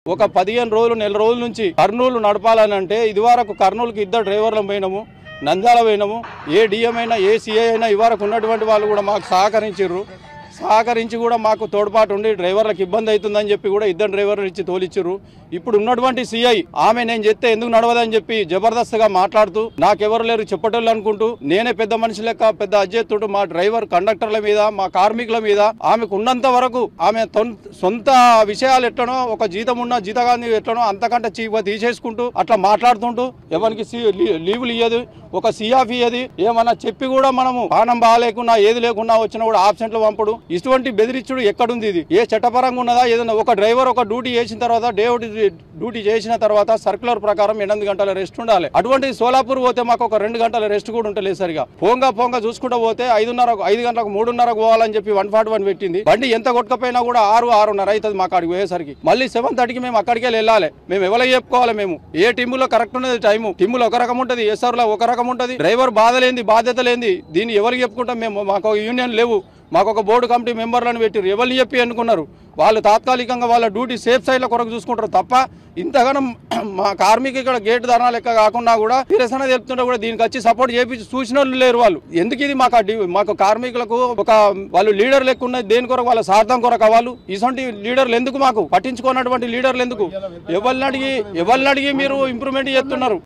ఒక 15 రోజులు నెల రోజుల నుంచి కర్నూలు నడపాలని అంటే ఇదివరకు కర్నూలుకి 2 డ్రైవర్లు పోయినాము, నంద్యాల పోయినాము. ఏ డిఎం అయినా ఏ సిఐ అయినా ఇదివరకు ఉన్నటువంటి వాళ్ళు కూడా మాకు సహకరించి కూడా మాకు తోడ్పాటు ఉండి డ్రైవర్లకు ఇబ్బంది అవుతుందని చెప్పి కూడా 2 డ్రైవర్లు ఇచ్చి తోలిచ్చిర్రు. ఇప్పుడు ఉన్నటువంటి సిఐ ఆమె నేను చెప్తే ఎందుకు నడవదని చెప్పి జబర్దస్త్గా మాట్లాడుతూ నాకెవరు లేరు చెప్పటోళ్ళు అనుకుంటూ నేనే పెద్ద మనిషి లెక్క పెద్ద అజ్జెత్తుడు మా డ్రైవర్ కండక్టర్ల మీద మా కార్మికుల మీద ఆమెకు ఉన్నంత వరకు ఆమె సొంత విషయాలు ఎట్లనో ఒక జీతం ఉన్న జీతగాన్ని ఎట్లనో అంతకంటే తీసేసుకుంటూ అట్లా మాట్లాడుతుంటూ ఎవరికి లీవులు ఇయ్యదు, ఒక సిఆఫ్ ఇయ్యది. ఏమన్నా చెప్పి కూడా మనము పానం బాగాలేకున్నా ఏది లేకున్నా వచ్చినా కూడా ఆబ్సెంట్లు పంపడు. ఇటువంటి బెదిరించుడు ఎక్కడుంది? ఇది ఏ చట్టపరంగా ఉన్నదా? ఏదన్నా ఒక డ్రైవర్ ఒక డ్యూటీ చేసిన తర్వాత డ్యూటీ చేసిన తర్వాత సర్క్యులర్ ప్రకారం 8 గంటల రెస్ట్ ఉండాలి. అటువంటి సోలాపూర్ పోతే మాకు ఒక 2 గంటల రెస్ట్ కూడా ఉంటలేదు. సరిగా పోంగా చూసుకుంటూ పోతే 5 గంటలకు 3:30 పోవాలని చెప్పి 141 పెట్టింది. బండి ఎంత కొట్టుకపోయినా కూడా 6:30 అవుతుంది మాకు అక్కడికి పోయేసరికి. మళ్ళీ 7:30కి మేము అక్కడికే వెళ్ళాలి. మేము ఎవరికి చెప్పుకోవాలి? మేము ఏ టీములో కరెక్ట్ ఉన్నది టైము? టీములో ఒక రకం ఉంటుంది, ఎస్ఆర్లో ఒక రకం ఉంటుంది. డ్రైవర్ బాధ్యత లేని దీన్ని ఎవరికి చెప్పుకుంటాం? మేము మాకు యూనియన్ లేవు, మాకు ఒక బోర్డు కమిటీ మెంబర్లను పెట్టారు. ఎవరిని చెప్పి అనుకున్నారు? వాళ్ళు తాత్కాలికంగా వాళ్ళ డ్యూటీ సేఫ్ సైడ్ల కొరకు చూసుకుంటారు తప్ప ఇంతగానం మా కార్మిక ఇక్కడ గేట్ ధర్నా లెక్క కాకుండా కూడా నిరసన తెలుపుతుంటే కూడా దీనికి వచ్చి సపోర్ట్ చేపించి చూసిన వాళ్ళు లేరు. వాళ్ళు ఎందుకు ఇది మాకు కార్మికులకు ఒక వాళ్ళు లీడర్ లెక్క ఉన్నది దేని కొరకు? వాళ్ళ స్వార్థం కొరకు. వాళ్ళు ఇటువంటి లీడర్లు ఎందుకు? మాకు పట్టించుకున్నటువంటి లీడర్లు ఎందుకు? ఎవరిని అడిగి మీరు ఇంప్రూవ్మెంట్ చేస్తున్నారు?